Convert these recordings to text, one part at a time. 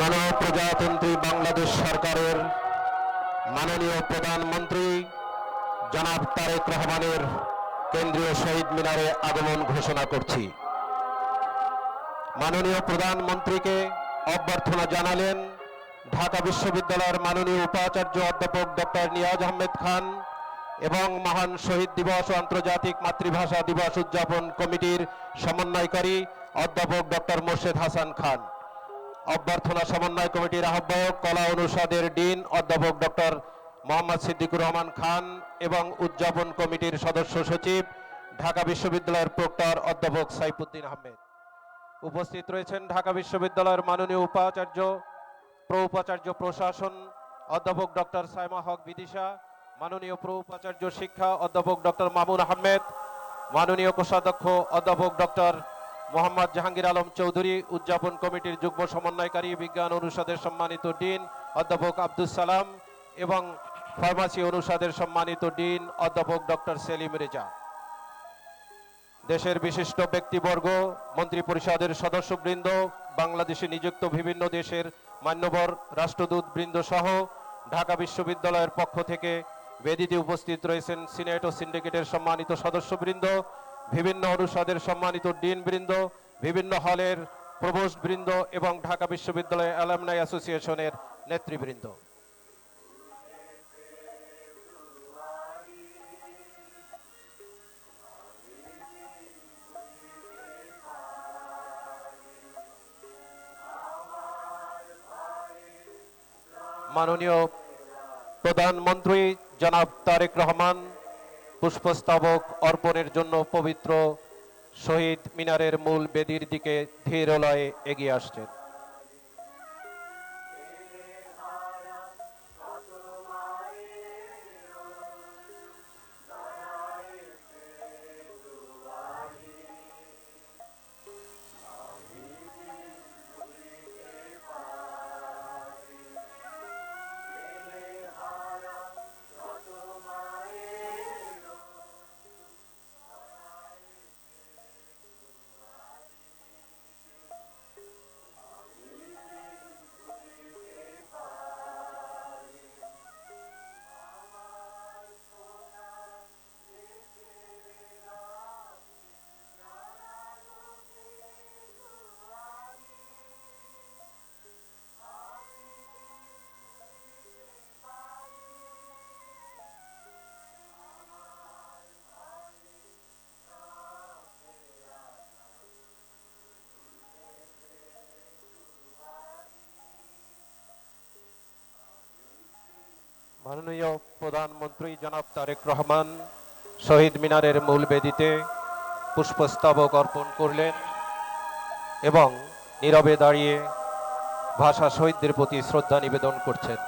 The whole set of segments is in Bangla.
গণপ্রজাতন্ত্রী বাংলাদেশ সরকারের মাননীয় প্রধানমন্ত্রী জনাব তারেক রহমানের কেন্দ্রীয় শহীদ মিনারে আগমন ঘোষণা করছি। মাননীয় প্রধানমন্ত্রীকে অভ্যর্থনা জানালেন ঢাকা বিশ্ববিদ্যালয়ের মাননীয় উপাচার্য অধ্যাপক ডক্টর নিয়াজ আহমেদ খান এবং মহান শহীদ দিবস ও আন্তর্জাতিক মাতৃভাষা দিবস উদযাপন কমিটির সমন্বয়কারী অধ্যাপক ডক্টর মোর্শেদ হাসান খান। অভ্যর্থনা সমন্বয় কমিটির আহ্বায়ক কলা অনুষদের ডিন অধ্যাপক ডক্টর মোহাম্মদ সিদ্দিকুর রহমান খান এবং উদযাপন কমিটির সদস্য সচিব ঢাকা বিশ্ববিদ্যালয়ের প্রক্টর অধ্যাপক সাইফুদ্দিন আহমেদ। উপস্থিত রয়েছেন ঢাকা বিশ্ববিদ্যালয়ের মাননীয় উপাচার্য উপাচার্য প্রশাসন অধ্যাপক ডক্টর সাইমা হক বিদিশা, মাননীয় উপাচার্য শিক্ষা অধ্যাপক ডক্টর মামুন আহমেদ, মাননীয় কোষাধ্যক্ষ অধ্যাপক ডক্টর মোহাম্মদ জাহাঙ্গীর আলম চৌধুরী, উদযাপন কমিটির যুগ্ম সমন্বয়কারী বিজ্ঞান অনুষদের সম্মানিত ডিন অধ্যাপক আব্দুস সালাম এবং ফার্মাসি অনুষদের সম্মানিত ডিন অধ্যাপক ডক্টর সেলিম রেজা, দেশের বিশিষ্ট ব্যক্তিবর্গ, মন্ত্রী পরিষদের সদস্যবৃন্দ, বাংলাদেশে নিযুক্ত বিভিন্ন দেশের মান্যবর রাষ্ট্রদূত বৃন্দ সহ ঢাকা বিশ্ববিদ্যালয়ের পক্ষ থেকে বেদিতে উপস্থিত রয়েছেন সিনেট ও সিন্ডিকেটের সম্মানিত সদস্যবৃন্দ, বিভিন্ন অনুষদের সম্মানিত ডিন বৃন্দ, বিভিন্ন হলের প্রভোস্ট বৃন্দ এবং ঢাকা বিশ্ববিদ্যালয় অ্যালামনাই অ্যাসোসিয়েশনের নেতৃবৃন্দ। মাননীয় প্রধানমন্ত্রী জনাব তারেক রহমান পুষ্পস্তবক অর্পণের জন্য পবিত্র শহীদ মিনারের মূল বেদির দিকে ধীর লয়ে এগিয়ে আসছেন। মাননীয় প্রধানমন্ত্রী জনাব তারেক রহমান শহীদ মিনারের মূল বেদিতে পুষ্পস্তবক অর্পণ করলেন এবং নীরবে দাঁড়িয়ে ভাষা শহীদদের প্রতি শ্রদ্ধা নিবেদন করছেন।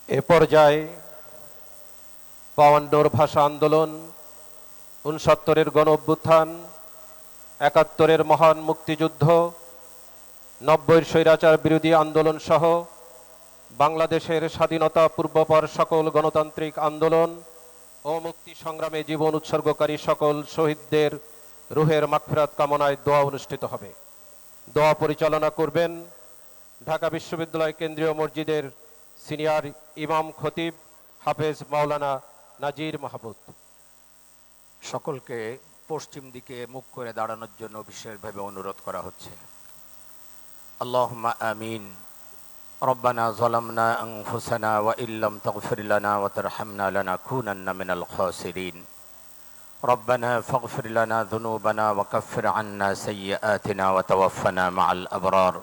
এ পর্যায়ে ৫২ ভাষা আন্দোলন, ৬৯-এর গণ অভ্যুত্থান, ৭১-এর মহান মুক্তিযুদ্ধ, ৯০-এর স্বৈরাচার বিরোধী আন্দোলন সহ বাংলাদেশের স্বাধীনতা পূর্বপর সকল গণতান্ত্রিক আন্দোলন ও মুক্তি সংগ্রামে জীবন উৎসর্গকারী সকল শহীদদের রুহের মাগফিরাত কামনায় দোয়া অনুষ্ঠিত হবে। দোয়া পরিচালনা করবেন ঢাকা বিশ্ববিদ্যালয় কেন্দ্রীয় মসজিদের সিনিয়র ইমাম খতিব হাফেজ মাওলানা নাজির মাহমুদ। সকলকে পশ্চিম দিকে মুখ করে দাঁড়ানোর জন্য বিশেষভাবে অনুরোধ করা হচ্ছে। আল্লাহুম্মা আমিন। রব্বানা যালামনা আনফুসানা ওয়া ইল্লাম তাগফির লানা ওয়া তারহামনা লানাকুনান্না মিনাল খাসিরিন। রব্বানা ফাগফির লানা যুনুবানা ওয়া কাফির আন্না সাইয়্যাতিনা ওয়া তাওয়াফানা মাআল আবরার।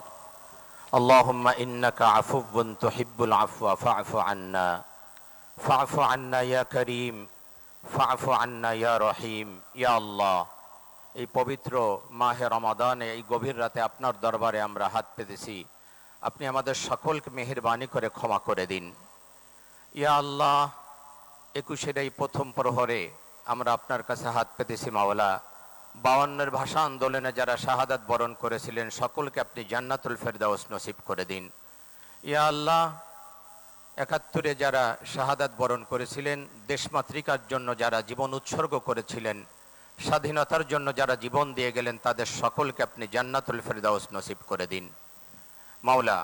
আল্লাহুম্মা ইন্নাকা আফুউন তুহিব্বুল আফওয়া ফা'ফু আন্না। ফা'ফু আন্না ইয়া কারীম, ফা'ফু আন্না ইয়া রহিম। ইয়া আল্লাহ, এই পবিত্র মাহে রমাদানে এই গভীর রাতে আপনার দরবারে আমরা হাত পেতেছি, আপনি আমাদের সকলকে মেহেরবানি করে ক্ষমা করে দিন। ইয়া আল্লাহ, 21-এর এই প্রথম প্রহরে আমরা আপনার কাছে হাত পেতেছি মাওলা। 52-এর ভাষা আন্দোলনে যারা শাহাদাত বরণ করেছিলেন সকলকে আপনি জান্নাতুল ফেরদাউস নসিব করে দিন। ইয়া আল্লাহ, 71-এ যারা শাহাদাত বরণ করেছিলেন, দেশমাতৃকার জন্য যারা জীবন উৎসর্গ করেছিলেন, স্বাধীনতার জন্য যারা জীবন দিয়ে গেলেন, তাদের সকলকে আপনি জান্নাতুল ফেরদাউস নসিব করে দিন। মাওলা,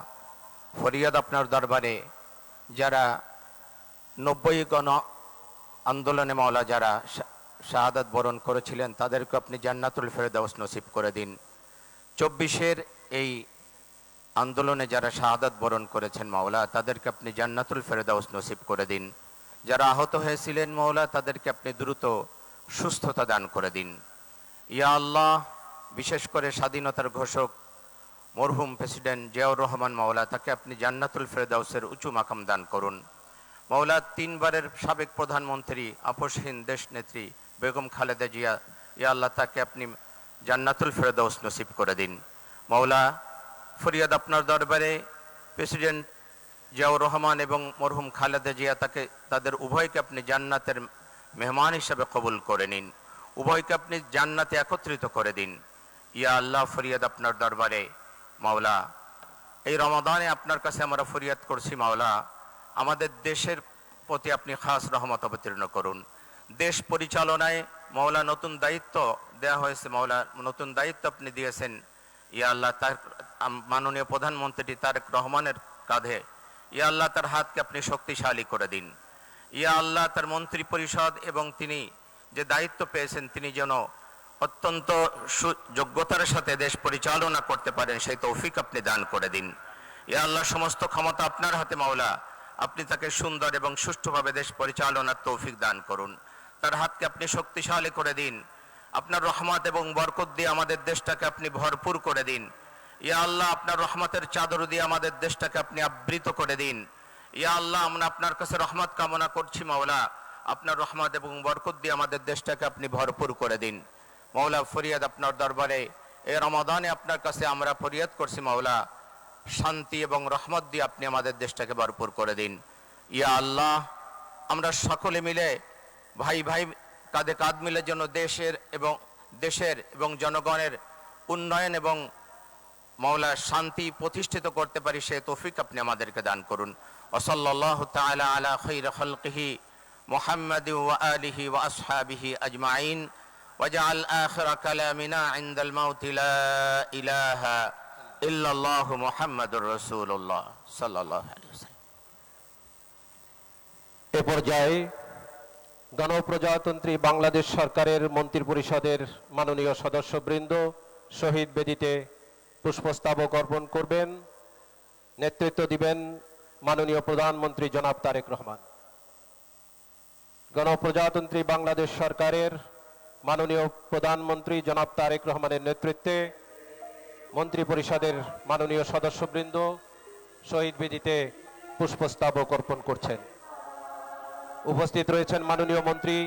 ফরিয়াদ আপনার দরবারে যারা 90 গণ আন্দোলনে মাওলা যারা শাহাদাত বরণ করেছিলেন, তাদেরকে আপনি জান্নাতুল ফেরদাউস নসিব করে দিন। 24-এর এই আন্দোলনে যারা শাহাদাত বরণ করেছেন মাওলা, তাদেরকে আপনি জান্নাতুল ফেরদাউস নসিব করে দিন। যারা আহত হয়েছিলেন মাওলা, তাদেরকে আপনি দ্রুত সুস্থতা দান করে দিন। ইয়া আল্লাহ, বিশেষ করে স্বাধীনতার ঘোষক মরহুম প্রেসিডেন্ট জিয়াউর রহমান মাওলা, তাকে আপনি জান্নাতুল ফেরদাউসের উঁচু মাকাম দান করুন। মাওলা, 3 বারের সাবেক প্রধানমন্ত্রী আপসহীন দেশ নেত্রী বেগম খালেদা জিয়া, ইয়া আল্লাহ, তাকে আপনি জান্নাতুল ফেরদাউস নসিব করে দিন। মাওলা, ফরিয়াদ আপনার দরবারে প্রেসিডেন্ট জিয়াউর রহমান এবং মরহুম খালেদা জিয়া, তাদের উভয়কে আপনি জান্নাতের মেহমান হিসাবে কবুল করে নিন। উভয়কে আপনি জান্নাতে একত্রিত করে দিন। ইয়া আল্লাহ, ফরিয়াদ আপনার দরবারে মাওলা, এই রমাদানে আপনার কাছে আমরা ফরিয়াদ করছি মাওলা, আমাদের দেশের প্রতি আপনি খাস রহমত অবতীর্ণ করুন। দেশ পরিচালনায় মাওলা নতুন দায়িত্ব দেয়া হয়েছে মাওলা, নতুন দায়িত্ব আপনি দিয়েছেন। ইয়া আল্লাহ, তার মাননীয় প্রধানমন্ত্রী তারেক রহমানের কাঁধে, ইয়া আল্লাহ, তার হাতকে আপনি শক্তিশালী করে দিন। ইয়া আল্লাহ, তার মন্ত্রী পরিষদ এবং তিনি যে দায়িত্ব পেয়েছেন, তিনি যেন অত্যন্ত যোগ্যতার সাথে দেশ পরিচালনা করতে পারেন, সেই তৌফিক আপনি দান করে দিন। ইয়া আল্লাহ, সমস্ত ক্ষমতা আপনার হাতে মাওলা, আপনি তাকে সুন্দর এবং সুষ্ঠুভাবে দেশ পরিচালনার তৌফিক দান করুন। তার হাতকে আপনি শক্তিশালী করে দিন। আপনার রহমত এবং বরকত দিয়ে আমাদের দেশটাকে আপনি ভরপুর করে দিন। ইয়া আল্লাহ, আপনার রহমতের চাদর দিয়ে আমাদের দেশটাকে আপনি আবৃত করে দিন। ইয়া আল্লাহ, আমরা আপনার কাছে রহমত কামনা করছি মাওলা, আপনার রহমত এবং বরকত দিয়ে আমাদের দেশটাকে আপনি ভরপুর করে দিন। মাওলা, ফরিয়াদ আপনার দরবারে এই রমাদানে আপনার কাছে আমরা ফরিয়াদ করছি মাওলা, শান্তি এবং রহমত দিয়ে আপনি আমাদের দেশটাকে ভরপুর করে দিন। ইয়া আল্লাহ, আমরা সকলে মিলে ভাই ভাই কাঁধে কাঁধ মিলে যেন দেশের এবং জনগণের উন্নয়ন এবং মাওলা শান্তি প্রতিষ্ঠিত করতে পারি, সেই তৌফিক আপনি আমাদেরকে দান করুন। ওয়াসাল্লাল্লাহু তাআলা আলা খায়রি খালকিহি মুহাম্মাদি ওয়া আলিহি ওয়া আসহাবিহি আজমাইন ওয়াজআল আখিরা কালামিনা ইনদাল মাউতি লা ইলাহা ইল্লাল্লাহু মুহাম্মাদুর রাসূলুল্লাহ সাল্লাল্লাহু আলাইহি ওয়াসাল্লাম। এ পর্যায়ে গণপ্রজাতন্ত্রী বাংলাদেশ সরকারের মন্ত্রিপরিষদের মাননীয় সদস্যবৃন্দ শহীদ বেদিতে পুষ্পস্তবক অর্পণ করবেন। নেতৃত্ব দিবেন মাননীয় প্রধানমন্ত্রী জনাব তারেক রহমান। গণপ্রজাতন্ত্রী বাংলাদেশ সরকারের মাননীয় প্রধানমন্ত্রী জনাব তারেক রহমানের নেতৃত্বে মন্ত্রিপরিষদের মাননীয় সদস্যবৃন্দ শহীদ বেদিতে পুষ্পস্তবক অর্পণ করছেন। উপস্থিত রয়েছেন মাননীয় মন্ত্রী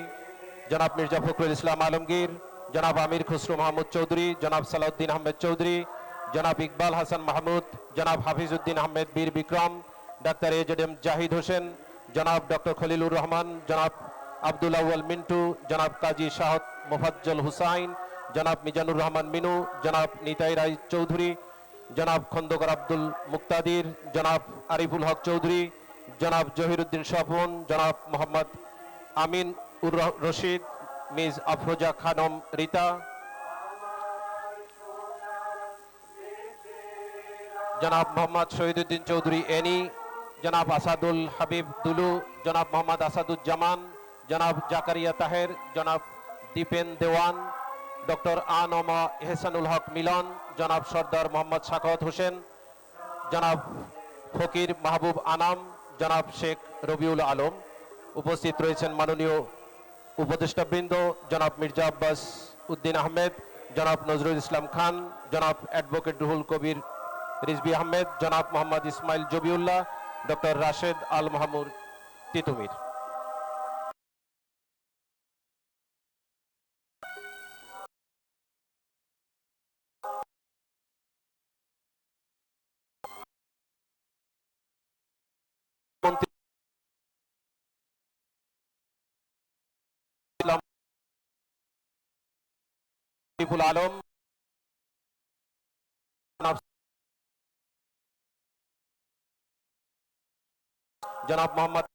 জনাব মির্জা ফখরুল ইসলাম আলমগীর, জনাব আমির খুসরো মাহমুদ চৌধুরী, জনাব সালাউদ্দিন আহমেদ চৌধুরী, জনাব ইকবাল হাসান মাহমুদ, জনাব হাফিজউদ্দিন আহমেদ বীর বিক্রম, ডাক্তার এজেডএম জাহিদ হোসেন, জনাব ডক্টর খলিলুর রহমান, জনাব আব্দুল আউয়াল মিন্টু, জনাব কাজী শাহত মোফাজ্জল হুসাইন, জনাব মিজানুর রহমান মিনু, জনাব নিতাই রায় চৌধুরী, জনাব খন্দকার আব্দুল মুক্তাদির, জনাব আরিফুল হক চৌধুরী, জনাব জহিরুদ্দিন স্বপন, জনাব মোহাম্মদ আমিন উর রশিদ, মিস আফরোজা খানম রিতা, জনাব মোহাম্মদ শহীদুদ্দিন চৌধুরী এনি, জনাব আসাদুল হাবিব দুলু, জনাব মোহাম্মদ আসাদুজ্জামান, জনাব জাকারিয়া তাহের, জনাব দীপেন দেওয়ান, ডক্টর আনমা এহসানুল হক মিলন, জনাব সর্দার মোহাম্মদ সাখাওয়াত হোসেন, জনাব ফকির মাহবুব আনাম, জনাব শেখ রবিউল আলম। উপস্থিত রয়েছেন মাননীয় উপদেষ্টাবৃন্দ জনাব মির্জা আব্বাস উদ্দিন আহমেদ, জনাব নজরুল ইসলাম খান, জনাব অ্যাডভোকেট রুহুল কবির রিজভী আহমেদ, জনাব মোহাম্মদ ইসমাইল জবিউল্লাহ, ডক্টর রাশেদ আল মাহমুদ তিতুমির। মন্ত্রী শরীফুল আলম, জনাব মোহাম্মদ